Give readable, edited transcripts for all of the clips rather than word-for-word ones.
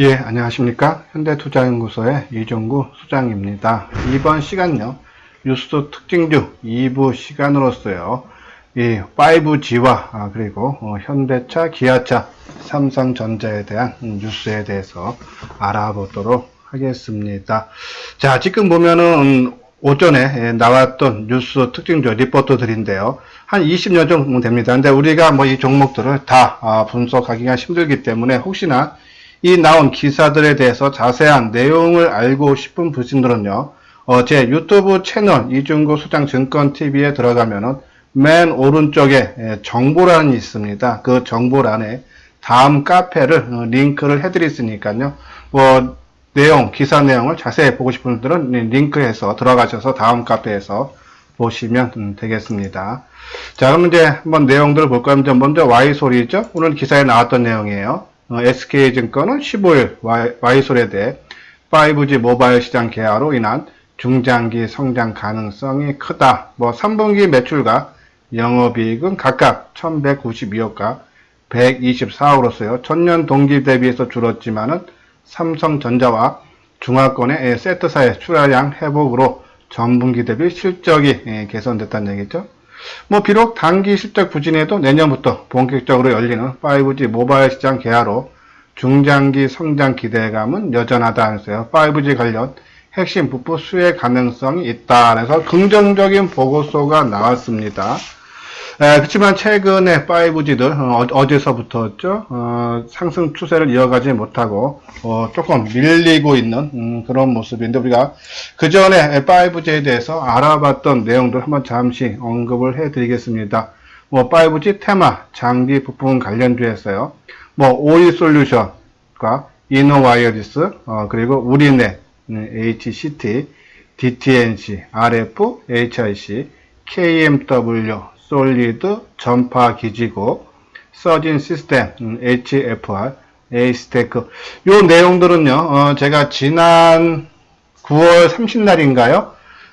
예, 안녕하십니까. 현대투자연구소의 이종구 소장입니다. 이번 시간요, 뉴스 특징주 2부 시간으로서요, 이 5G와 그리고 현대차, 기아차, 삼성전자에 대한 뉴스에 대해서 알아보도록 하겠습니다. 자, 지금 보면은 오전에 나왔던 뉴스 특징주 리포트들인데요. 한 20여 종 됩니다. 근데 우리가 뭐 이 종목들을 다 분석하기가 힘들기 때문에 혹시나 이 나온 기사들에 대해서 자세한 내용을 알고 싶은 분들은요, 제 유튜브 채널 이종구 소장증권TV에 들어가면은 맨 오른쪽에 정보란이 있습니다. 그 정보란에 다음 카페를 링크를 해드렸으니까요. 기사 내용을 자세히 보고 싶은 분들은 링크해서 들어가셔서 다음 카페에서 보시면 되겠습니다. 자, 그럼 이제 한번 내용들을 볼까요? 먼저 Y솔이죠. 오늘 기사에 나왔던 내용이에요. SK증권은 15일 Y솔에 대해 5G 모바일 시장 개화로 인한 중장기 성장 가능성이 크다. 3분기 매출과 영업이익은 각각 1192억과 124억으로서요. 전년 동기 대비해서 줄었지만은 삼성전자와 중화권의 세트사의 출하량 회복으로 전분기 대비 실적이 개선됐다는 얘기죠. 비록 단기 실적 부진에도 내년부터 본격적으로 열리는 5G 모바일 시장 개화로 중장기 성장 기대감은 여전하다 해서요. 5G 관련 핵심 부품 수혜 가능성이 있다. 그래서 긍정적인 보고서가 나왔습니다. 그렇지만 최근에 5G들 어제서부터였죠. 상승 추세를 이어가지 못하고 조금 밀리고 있는 그런 모습인데, 우리가 그 전에 5G에 대해서 알아봤던 내용들 한번 잠시 언급을 해드리겠습니다. 5G 테마 장비 부품 관련주에서요. 오이솔루션과 이노와이어리스, 그리고 우리넷, HCT, DTNC, RF, HIC, KMW, 솔리드, 전파기지고, 서진 시스템, HFR, A스테크. 요 내용들은요, 제가 지난 9월 30날인가요?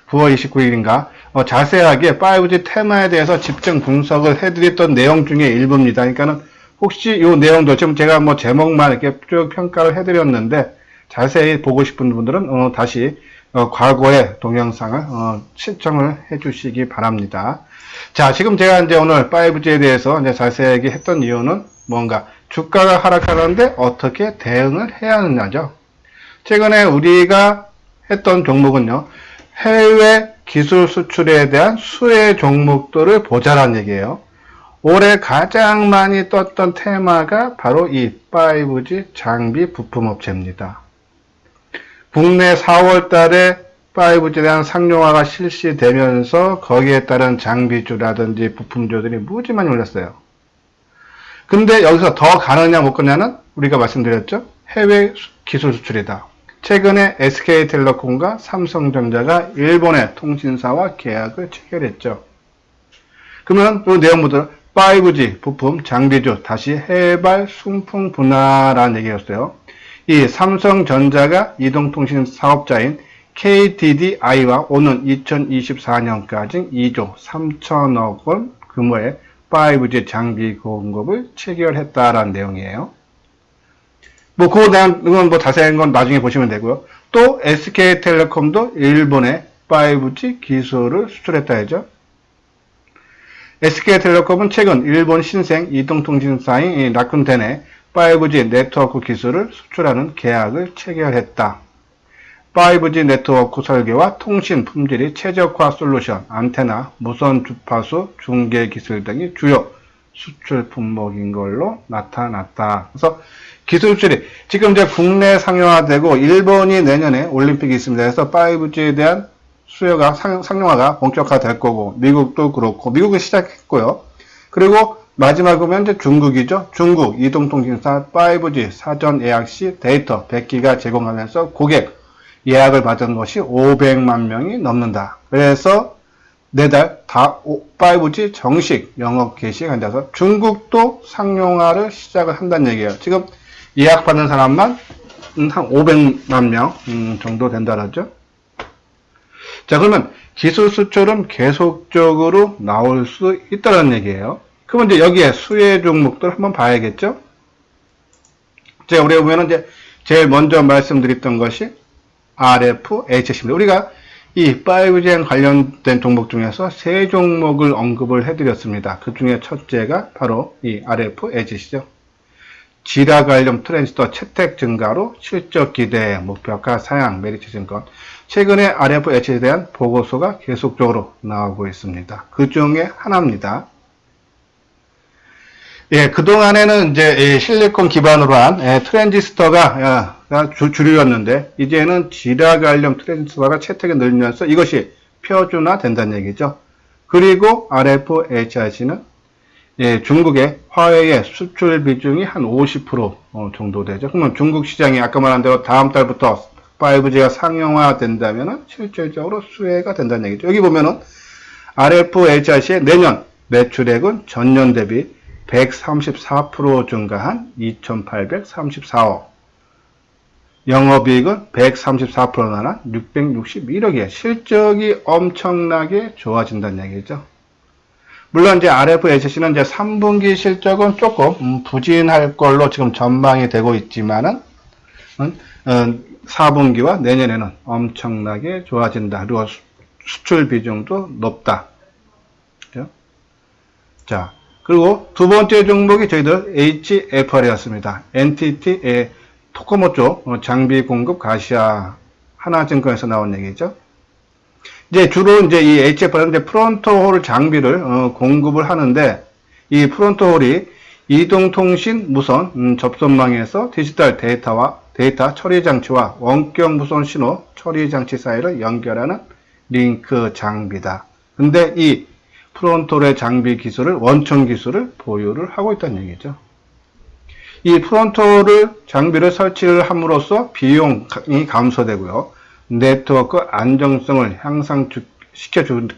9월 29일인가? 자세하게 5G 테마에 대해서 집중 분석을 해드렸던 내용 중에 일부입니다. 그러니까는 혹시 요 내용도 지금 제가 제목만 이렇게 쭉 평가를 해드렸는데, 자세히 보고 싶은 분들은 다시 과거의 동영상을 시청을 해주시기 바랍니다. 자, 지금 제가 이제 오늘 5G에 대해서 이제 자세하게 했던 이유는 뭔가 주가가 하락하는데 어떻게 대응을 해야 하느냐죠. 최근에 우리가 했던 종목은요, 해외 기술 수출에 대한 수혜 종목들을 보자라는 얘기예요. 올해 가장 많이 떴던 테마가 바로 이 5G 장비 부품 업체입니다. 국내 4월 달에 5G에 대한 상용화가 실시되면서 거기에 따른 장비주라든지 부품주들이 무지 많이 올랐어요. 근데 여기서 더 가느냐 못 가느냐는 우리가 말씀드렸죠. 해외 기술 수출이다. 최근에 SK텔레콤과 삼성전자가 일본의 통신사와 계약을 체결했죠. 그러면 이 내용부터 5G 부품 장비주 다시 해발 순풍 분화라는 얘기였어요. 이 삼성전자가 이동통신 사업자인 KDDI와 오는 2024년까지 2조 3천억 원 규모의 5G 장비 공급을 체결했다라는 내용이에요. 그거에 대한 자세한 건 나중에 보시면 되고요. 또 SK텔레콤도 일본에 5G 기술을 수출했다 하죠. SK텔레콤은 최근 일본 신생 이동통신사인 라쿤텐에 5G 네트워크 기술을 수출하는 계약을 체결했다. 5G 네트워크 설계와 통신 품질이 최적화 솔루션, 안테나, 무선 주파수, 중계 기술 등이 주요 수출 품목인 걸로 나타났다. 그래서 기술 수출이 지금 이제 국내 상용화되고 일본이 내년에 올림픽이 있습니다. 그래서 5G에 대한 수요가 상용화가 본격화될 거고, 미국도 그렇고, 미국은 시작했고요. 그리고 마지막으로 이제 중국이죠. 중국 이동통신사 5G 사전 예약 시 데이터 100기가 제공하면서 고객 예약을 받은 것이 500만 명이 넘는다. 그래서 내달 다 5G 정식 영업 개시한다서 중국도 상용화를 시작을 한다는 얘기예요. 지금 예약받는 사람만 한 500만 명 정도 된다라죠. 자, 그러면 기술 수출은 계속적으로 나올 수 있다는 얘기예요. 그러면 이제 여기에 수혜 종목들 한번 봐야겠죠? 자, 우리가 보면은 이제 제일 먼저 말씀드렸던 것이 RFHC입니다. 우리가 이 5G 관련된 종목 중에서 세 종목을 언급을 해드렸습니다. 그 중에 첫째가 바로 이 RFHC죠. 지라 관련 트랜지스터 채택 증가로 실적 기대, 목표가 상향, 메리츠 증권. 최근에 RFHC에 대한 보고서가 계속적으로 나오고 있습니다. 그 중에 하나입니다. 예, 그동안에는 이제 실리콘 기반으로 한 트랜지스터가 주류였는데, 이제는 지라 관련 트랜지스터가 채택이 늘면서 이것이 표준화 된다는 얘기죠. 그리고 RFHC는 중국의 화웨이의 수출 비중이 한 50% 정도 되죠. 그러면 중국 시장이 아까 말한 대로 다음 달부터 5G가 상용화 된다면 실질적으로 수혜가 된다는 얘기죠. 여기 보면은 RFHC의 내년 매출액은 전년 대비 134% 증가한 2,834억. 영업이익은 134% 늘어난 661억이에요. 실적이 엄청나게 좋아진다는 얘기죠. 물론 이제 RFHC는 이제 3분기 실적은 조금 부진할 걸로 지금 전망이 되고 있지만은 4분기와 내년에는 엄청나게 좋아진다. 그리고 수출 비중도 높다. 그죠? 자, 그리고 두 번째 종목이 저희들 HFR이었습니다. NTT 토코모 쪽 장비 공급 가시아 하나증권에서 나온 얘기죠. 이제 주로 이제 이 HFR은 이제 프론트홀 장비를 공급을 하는데, 이 프론트홀이 이동통신 무선 접선망에서 디지털 데이터 처리 장치와 원격 무선 신호 처리 장치 사이를 연결하는 링크 장비다. 근데 이 프론트홀의 장비 기술을, 원천 기술을 보유를 하고 있다는 얘기죠. 이 프론트홀 장비를 설치를 함으로써 비용이 감소되고요. 네트워크 안정성을 향상시켜주고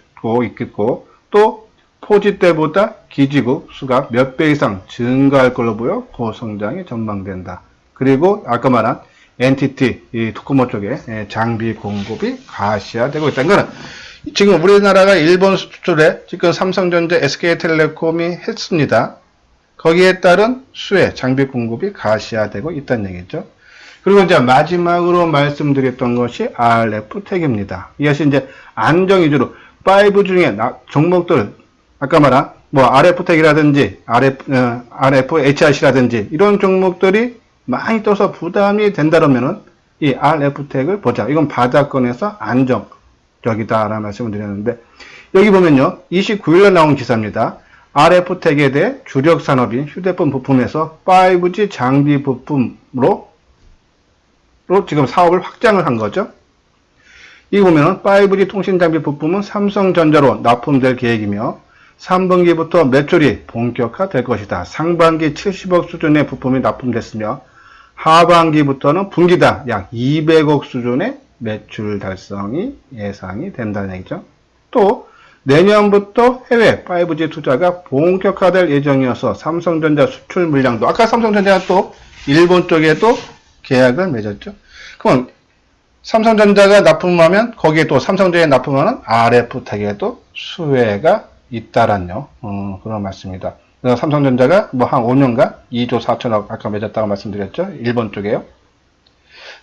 있겠고, 또 4G 때보다 기지국 수가 몇 배 이상 증가할 걸로 보여 고성장이 전망된다. 그리고 아까 말한 NTT 이 도코모 쪽에 장비 공급이 가시화되고 있다는 것은, 지금 우리나라가 일본 수출에 지금 삼성전자, SK텔레콤이 했습니다. 거기에 따른 수혜, 장비 공급이 가시화되고 있다는 얘기죠. 그리고 이제 마지막으로 말씀드렸던 것이 RF텍입니다. 이것이 이제 안정 위주로 5 중에 종목들, 아까 말한 뭐 RF텍이라든지 RFHRC라든지 이런 종목들이 많이 떠서 부담이 된다면은 이 RF텍을 보자. 이건 바닥권에서 안정적이다라는 말씀을 드렸는데, 여기 보면요, 29일날 나온 기사입니다. RF텍에 대해 주력 산업인 휴대폰 부품에서 5G 장비 부품으로 지금 사업을 확장을 한 거죠. 이 보면은 5G 통신 장비 부품은 삼성전자로 납품될 계획이며 3분기부터 매출이 본격화될 것이다. 상반기 70억 수준의 부품이 납품됐으며 하반기부터는 분기당 약 200억 수준의 매출 달성이 예상이 된다는 얘기죠. 또 내년부터 해외 5G 투자가 본격화될 예정이어서 삼성전자 수출 물량도, 아까 삼성전자가 또 일본 쪽에도 계약을 맺었죠. 그럼 삼성전자가 납품하면 거기에 또 삼성전자에 납품하는 RF텍에도 수혜가 있다란요. 그런 말씀입니다. 그래서 삼성전자가 뭐 한 5년간 2조 4천억 아까 맺었다고 말씀드렸죠. 일본 쪽에요.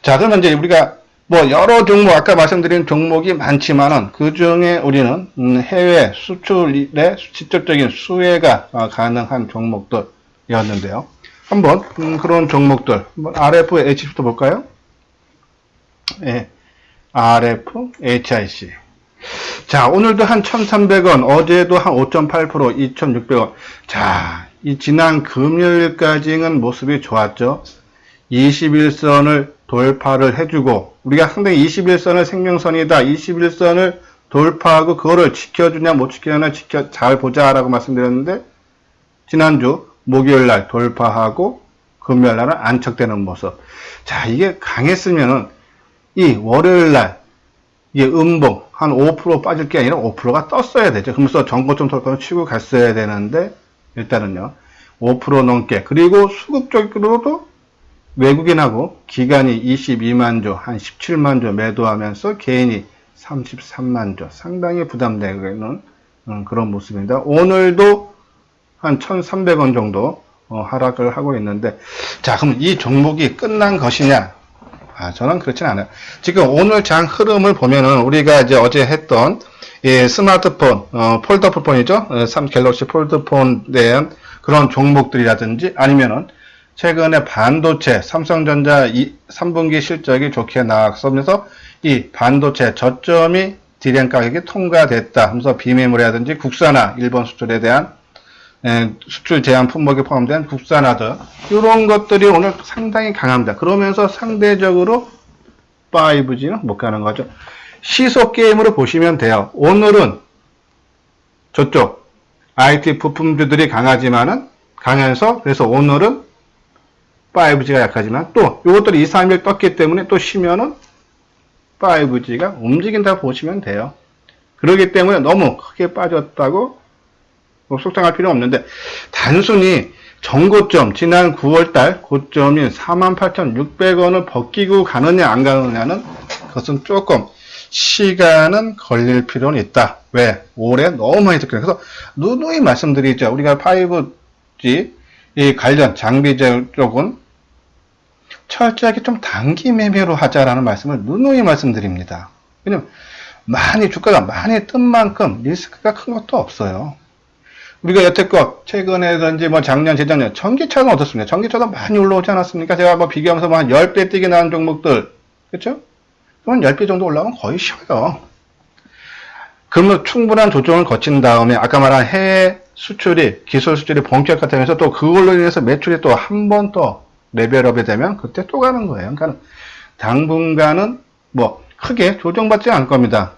자, 그러면 이제 우리가 뭐 여러 종목, 아까 말씀드린 종목이 많지만은 그 중에 우리는 해외 수출의 직접적인 수혜가 가능한 종목들이었는데요. 한번 그런 종목들, RFH부터 볼까요? 예, RFHIC. 자, 오늘도 한 1,300원, 어제도 한 5.8%, 2,600원. 자, 이 지난 금요일까지는 모습이 좋았죠. 21선을 돌파를 해주고, 우리가 상당히 21선을 생명선이다, 21선을 돌파하고 그거를 지켜주냐 못 지켜주냐 잘 보자라고 말씀드렸는데, 지난주 목요일날 돌파하고 금요일날은 안착되는 모습. 자, 이게 강했으면은 이 월요일날 이게 음봉 한 5% 빠질 게 아니라 5%가 떴어야 되죠. 그러면서 전고점 돌파를 치고 갔어야 되는데, 일단은요 5% 넘게, 그리고 수급 쪽으로도 외국인하고 기관이 22만 조, 한 17만 조 매도하면서 개인이 33만 조, 상당히 부담되는 그런 모습입니다. 오늘도 한 1,300원 정도 하락을 하고 있는데, 자, 그럼 이 종목이 끝난 것이냐? 저는 그렇진 않아요. 지금 오늘 장 흐름을 보면은 우리가 이제 어제 했던 스마트폰, 폴더블 폰이죠. 갤럭시 폴드폰에 대한 그런 종목들이라든지 아니면은 최근에 반도체, 삼성전자 3분기 실적이 좋게 나왔으면서 이 반도체 저점이 디램 가격이 통과됐다 하면서 비메모리라든지 국산화, 일본 수출에 대한 수출 제한 품목에 포함된 국산화들 이런 것들이 오늘 상당히 강합니다. 그러면서 상대적으로 5G는 못 가는 거죠. 시속 게임으로 보시면 돼요. 오늘은 저쪽 IT 부품주들이 강해서 그래서 오늘은 5G가 약하지만 또 이것들이 2, 3일 떴기 때문에 또 쉬면은 5G가 움직인다고 보시면 돼요. 그렇기 때문에 너무 크게 빠졌다고 속상할 필요는 없는데 단순히 전고점 지난 9월달 고점인 48,600원을 벗기고 가느냐 안 가느냐는 그것은 조금 시간은 걸릴 필요는 있다. 왜? 올해 너무 많이 듣거든요. 그래서 누누이 말씀드리죠. 우리가 5G 이 관련 장비 쪽은 철저하게 좀 단기 매매로 하자라는 말씀을 누누이 말씀드립니다. 왜냐면 주가가 많이 뜬 만큼 리스크가 큰 것도 없어요. 우리가 여태껏 최근에든지 작년, 재작년 전기차는 어떻습니까? 전기차도 많이 올라오지 않았습니까? 제가 비교하면서 한 10배 뛰게 나온 종목들, 그렇죠? 그러면 10배 정도 올라오면 거의 쉬워요. 그러면 충분한 조정을 거친 다음에 아까 말한 해외 수출이, 기술 수출이 본격화되면서 또 그걸로 인해서 매출이 또 한 번 더 레벨업이 되면 그때 또 가는 거예요. 그러니까 당분간은 크게 조정받지 않을 겁니다.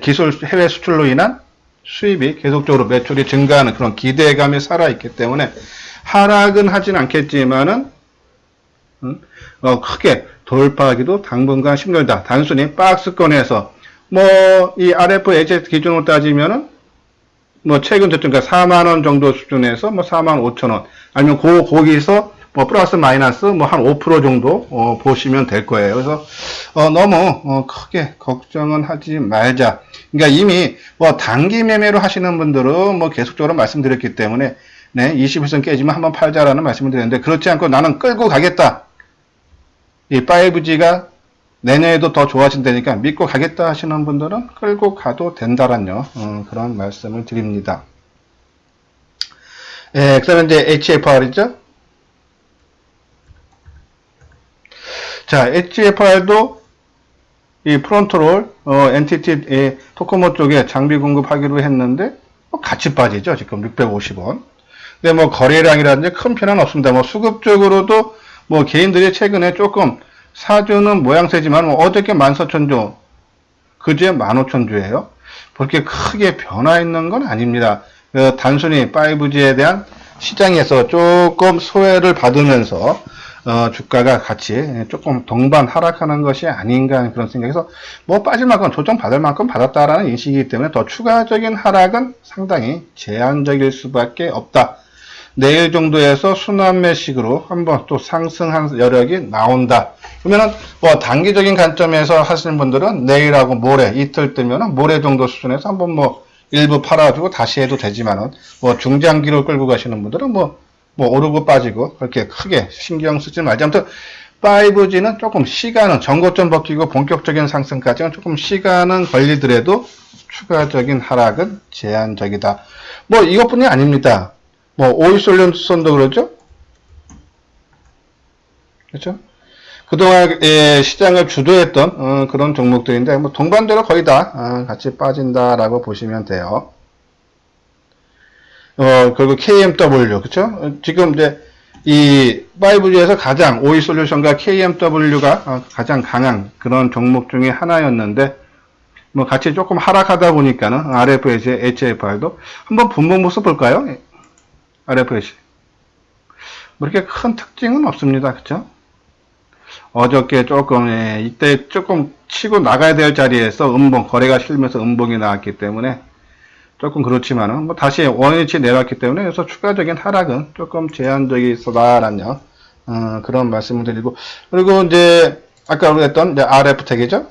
기술 해외 수출로 인한 수입이 계속적으로 매출이 증가하는 그런 기대감이 살아있기 때문에 하락은 하진 않겠지만은 크게 돌파하기도 당분간 힘들다. 단순히 박스권에서 이 RFA 기준으로 따지면은 최근 저점가 4만원 정도 수준에서 45,000원 아니면 거기서 플러스 마이너스 한 5% 정도 보시면 될 거예요. 그래서 너무 크게 걱정은 하지 말자. 그러니까 이미 단기 매매로 하시는 분들은 계속적으로 말씀드렸기 때문에 21선 깨지면 한번 팔자라는 말씀을 드렸는데 그렇지 않고 나는 끌고 가겠다. 이 5G가 내년에도 더 좋아진다니까 믿고 가겠다 하시는 분들은 끌고 가도 된다라는 그런 말씀을 드립니다. 그 다음에 이제 HFR이죠. 자, HFR도 이 프론트롤, NTT 토코모 쪽에 장비 공급하기로 했는데, 같이 빠지죠. 지금 650원. 근데 거래량이라든지 큰 편은 없습니다. 수급적으로도 개인들이 최근에 조금 사주는 모양새지만 어저께 14,000주, 그제 15,000주예요. 그렇게 크게 변화 있는 건 아닙니다. 단순히 5G에 대한 시장에서 조금 소외를 받으면서 주가가 같이 조금 동반 하락하는 것이 아닌가 그런 생각에서 빠질 만큼 조정 받을 만큼 받았다라는 인식이기 때문에 더 추가적인 하락은 상당히 제한적일 수밖에 없다. 내일 정도에서 순환매식으로 한번 또 상승한 여력이 나온다. 그러면은 단기적인 관점에서 하시는 분들은 내일하고 모레 이틀 뜨면은 모레 정도 수준에서 한번 일부 팔아주고 다시 해도 되지만은 중장기로 끌고 가시는 분들은 오르고 빠지고 그렇게 크게 신경 쓰지 말자. 아무튼 5G는 조금 시간은 전고점 벗기고 본격적인 상승까지는 조금 시간은 걸리더라도 추가적인 하락은 제한적이다. 이것뿐이 아닙니다. 오이솔루션도 그렇죠? 그렇죠? 그동안 시장을 주도했던 그런 종목들인데 동반대로 거의 다 같이 빠진다라고 보시면 돼요. 그리고 KMW, 그쵸? 지금 이제 이 5G에서 가장 오이솔루션과 KMW가 가장 강한 그런 종목 중에 하나였는데 같이 조금 하락하다 보니까는 RFS, HFR도 한번 분봉 모습 볼까요? RFS 그렇게 큰 특징은 없습니다. 그쵸? 어저께 조금 이때 조금 치고 나가야 될 자리에서 거래가 실면서 음봉이 나왔기 때문에 조금 그렇지만은 다시 원위치 내려왔기 때문에 그래서 추가적인 하락은 조금 제한적이다라는 그런 말씀을 드리고 그리고 이제 아까 우리가 했던 RF택이죠.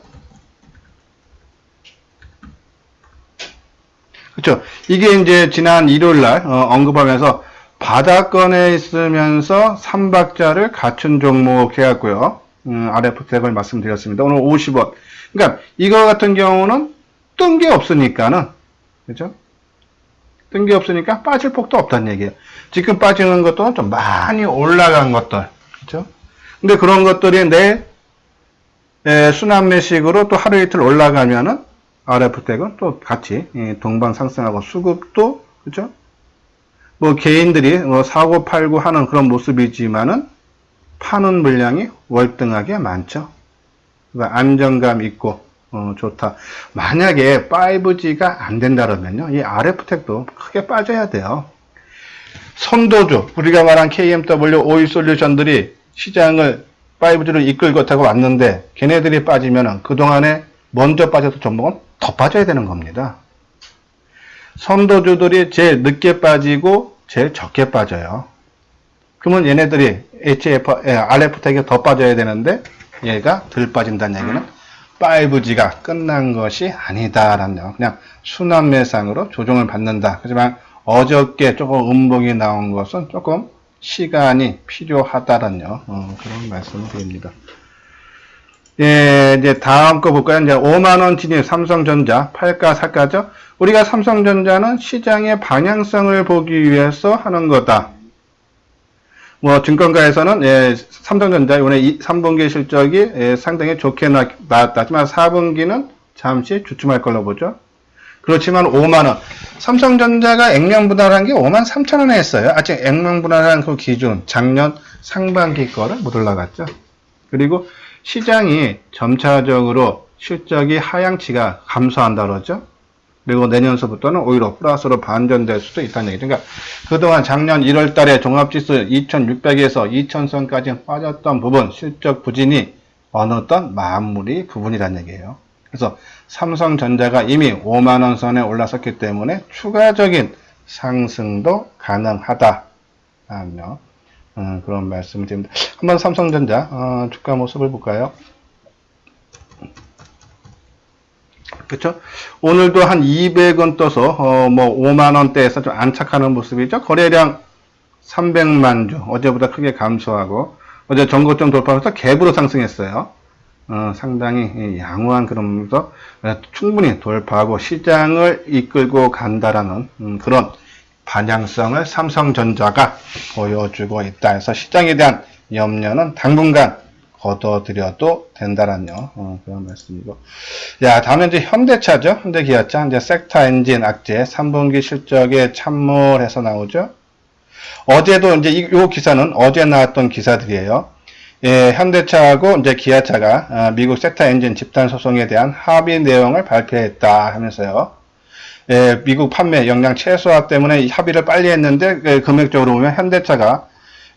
그렇죠. 이게 이제 지난 일요일 날 언급하면서 바닥권에 있으면서 3박자를 갖춘 종목 해갖고요. RF택을 말씀드렸습니다. 오늘 50원. 그러니까 이거 같은 경우는 뜬 게 없으니까는, 그죠? 뜬 게 없으니까 빠질 폭도 없다는 얘기예요. 지금 빠지는 것도 좀 많이 올라간 것들, 그죠? 근데 그런 것들이 내 순환매식으로 또 하루 이틀 올라가면은 RF택은 또 같이 동반 상승하고 수급도, 그죠? 뭐 개인들이 뭐 사고 팔고 하는 그런 모습이지만은 파는 물량이 월등하게 많죠. 그러니까 안정감 있고 좋다. 만약에 5G가 안 된다 그러면요, 이 RF택도 크게 빠져야 돼요. 선도주, 우리가 말한 KMW 오일 솔루션들이 시장을 5G로 이끌고 타고 왔는데 걔네들이 빠지면은 그동안에 먼저 빠졌던 종목은 더 빠져야 되는 겁니다. 선도주들이 제일 늦게 빠지고 제일 적게 빠져요. 그러면 얘네들이 RF택이 더 빠져야 되는데 얘가 덜 빠진다는 얘기는 5G가 끝난 것이 아니다라는, 그냥 순환매상으로 조정을 받는다. 하지만 어저께 조금 음봉이 나온 것은 조금 시간이 필요하다라는 그런 말씀을 드립니다. 예, 이제 다음 거 볼까요? 이제 5만원 진입 삼성전자 팔까 살까죠? 우리가 삼성전자는 시장의 방향성을 보기 위해서 하는 거다. 뭐 증권가에서는 삼성전자 이번에 3분기 실적이 상당히 좋게 나왔다. 하지만 4분기는 잠시 주춤할 걸로 보죠. 그렇지만 5만원. 삼성전자가 액면분할한 게 5만 3천원에 했어요. 아직 액면분할한 그 기준, 작년 상반기 거를 못 올라갔죠. 그리고 시장이 점차적으로 실적이 하향치가 감소한다 그러죠. 그리고 내년서부터는 오히려 플러스로 반전될 수도 있다는 얘기죠. 그러니까 그동안 작년 1월 달에 종합지수 2600에서 2000선까지 빠졌던 부분, 실적 부진이 어느덧 마무리 부분이라는 얘기예요. 그래서 삼성전자가 이미 5만원 선에 올라섰기 때문에 추가적인 상승도 가능하다. 그런 말씀을 드립니다. 한번 삼성전자 주가 모습을 볼까요? 그렇죠? 오늘도 한 200원 떠서 뭐 5만원대에서 좀 안착하는 모습이죠. 거래량 300만 주, 어제보다 크게 감소하고 어제 전고점 돌파해서 갭으로 상승했어요. 상당히 양호한 그러면서 충분히 돌파하고 시장을 이끌고 간다라는 그런 방향성을 삼성전자가 보여주고 있다 해서 시장에 대한 염려는 당분간 걷어들여도 된다라는 그런 말씀이고. 야, 다음에 이제 현대차죠. 현대기아차. 이제 섹터 엔진 악재 3분기 실적에 참모해서 나오죠. 어제도 이제 이 기사는 어제 나왔던 기사들이에요. 예, 현대차하고 이제 기아차가 미국 섹터 엔진 집단 소송에 대한 합의 내용을 발표했다 하면서요. 예, 미국 판매 역량 최소화 때문에 합의를 빨리 했는데 금액적으로 보면 현대차가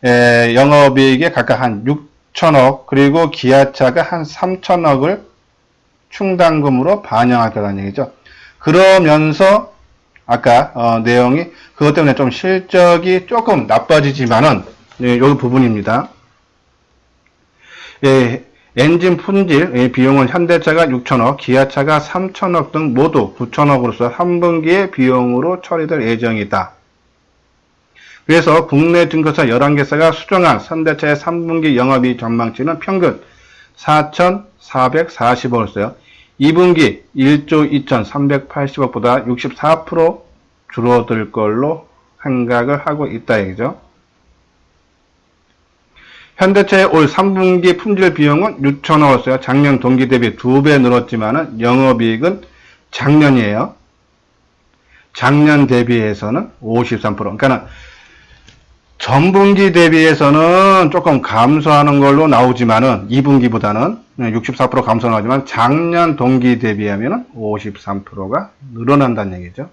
영업이익에 각각 한 6천억 그리고 기아차가 한 3천억을 충당금으로 반영하겠다는 얘기죠. 그러면서 아까 내용이 그것 때문에 좀 실적이 조금 나빠지지만은 여기 부분입니다. 엔진 품질 비용은 현대차가 6천억, 기아차가 3천억 등 모두 9천억으로서 3분기의 비용으로 처리될 예정이다. 그래서 국내 증권사 11개사가 수정한 현대차의 3분기 영업이익 전망치는 평균 4,440억으로서요. 2분기 1조 2,380억보다 64% 줄어들 걸로 생각을 하고 있다 얘기죠. 현대차의 올 3분기 품질 비용은 6천억이었어요. 작년 동기 대비 2배 늘었지만은 영업이익은 작년이에요. 작년 대비해서는 53%. 그러니까는 전분기 대비해서는 조금 감소하는 걸로 나오지만은 2분기보다는 64% 감소 나오지만 작년 동기 대비하면은 53%가 늘어난다는 얘기죠.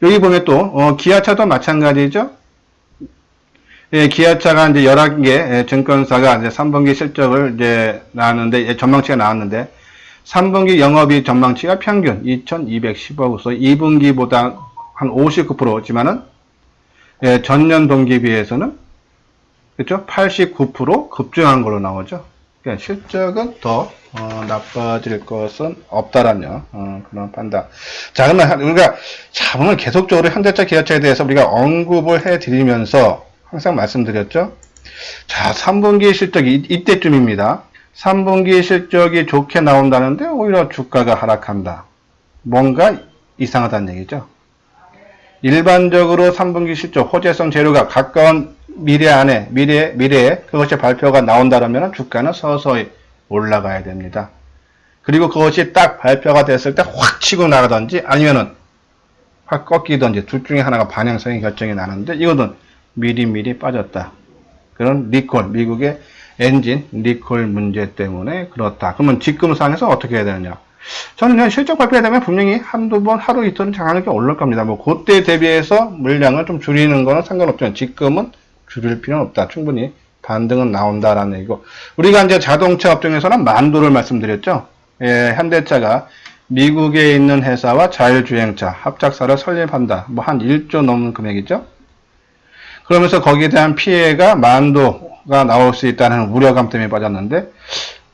여기 보면 또 기아차도 마찬가지죠. 예, 기아차가 이제 11개 증권사가 이제 3분기 실적을 이제 나왔는데, 전망치가 나왔는데, 3분기 영업이익 전망치가 평균 2,210억으로서 2분기보다 한 59%지만은, 전년 동기 비해서는, 그렇죠? 89% 급증한 걸로 나오죠. 그러니까 실적은 더 나빠질 것은 없다라는 그런 판단. 자, 그러면 우리가 오늘 계속적으로 현대차, 기아차에 대해서 우리가 언급을 해드리면서 항상 말씀드렸죠. 자, 3분기 실적이 이때쯤입니다. 3분기 실적이 좋게 나온다는데 오히려 주가가 하락한다. 뭔가 이상하다는 얘기죠. 일반적으로 3분기 실적, 호재성 재료가 가까운 미래에 그것이 발표가 나온다면 주가는 서서히 올라가야 됩니다. 그리고 그것이 딱 발표가 됐을 때 확 치고 나가든지 아니면은 확 꺾이든지 둘 중에 하나가 반영성이 결정이 나는데 이거는 미리 빠졌다. 그런 리콜, 미국의 엔진 리콜 문제 때문에 그렇다. 그러면 지금상에서 어떻게 해야 되느냐? 저는 실적 발표되면 분명히 한두 번, 하루 이틀은 장하게 오를 겁니다. 뭐, 그때 대비해서 물량을 좀 줄이는 거는 상관없지만 지금은 줄일 필요는 없다. 충분히 반등은 나온다라는 얘기고. 우리가 이제 자동차 업종에서는 만도를 말씀드렸죠. 예, 현대차가 미국에 있는 회사와 자율주행차 합작사를 설립한다. 뭐, 한 1조 넘는 금액이죠. 그러면서 거기에 대한 피해가 만도가 나올 수 있다는 우려감 때문에 빠졌는데,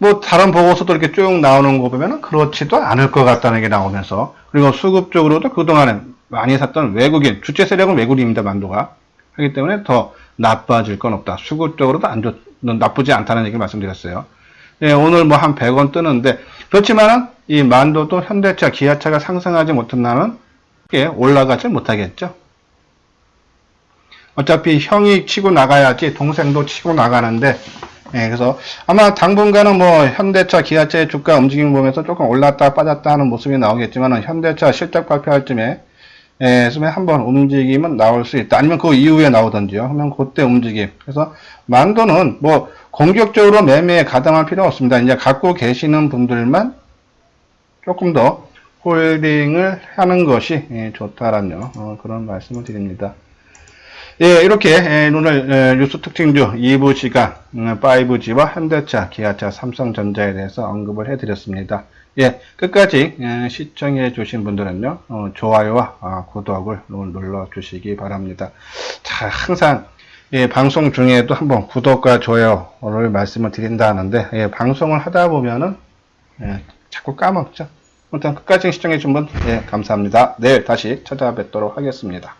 뭐 다른 보고서도 이렇게 쭉 나오는 거 보면은 그렇지도 않을 것 같다는 게 나오면서, 그리고 수급 적으로도 그동안에 많이 샀던 외국인, 주체 세력은 외국인입니다, 만도가. 하기 때문에 더 나빠질 건 없다. 수급 적으로도 나쁘지 않다는 얘기 말씀드렸어요. 예, 오늘 뭐 한 100원 뜨는데, 그렇지만은 이 만도도 현대차, 기아차가 상승하지 못한다면 올라가지 못하겠죠. 어차피 형이 치고 나가야지 동생도 치고 나가는데, 예, 그래서 아마 당분간은 뭐 현대차, 기아차의 주가 움직임 보면서 조금 올랐다 빠졌다 하는 모습이 나오겠지만 현대차 실적 발표할 쯤에 한번 움직임은 나올 수 있다. 아니면 그 이후에 나오던지요. 하면 그때 움직임. 그래서 만도는 뭐 공격적으로 매매에 가담할 필요 없습니다. 이제 갖고 계시는 분들만 조금 더 홀딩을 하는 것이 좋다라는 그런 말씀을 드립니다. 예, 이렇게 오늘 뉴스 특징주 2부 시간 5G와 현대차, 기아차, 삼성전자에 대해서 언급을 해드렸습니다. 예, 끝까지 시청해 주신 분들은요, 좋아요와 구독을 눌러 주시기 바랍니다. 자, 항상 방송 중에도 한번 구독과 좋아요를 말씀을 드린다 하는데, 방송을 하다 보면은 자꾸 까먹죠. 일단 끝까지 시청해 주신 분 감사합니다. 내일 다시 찾아뵙도록 하겠습니다.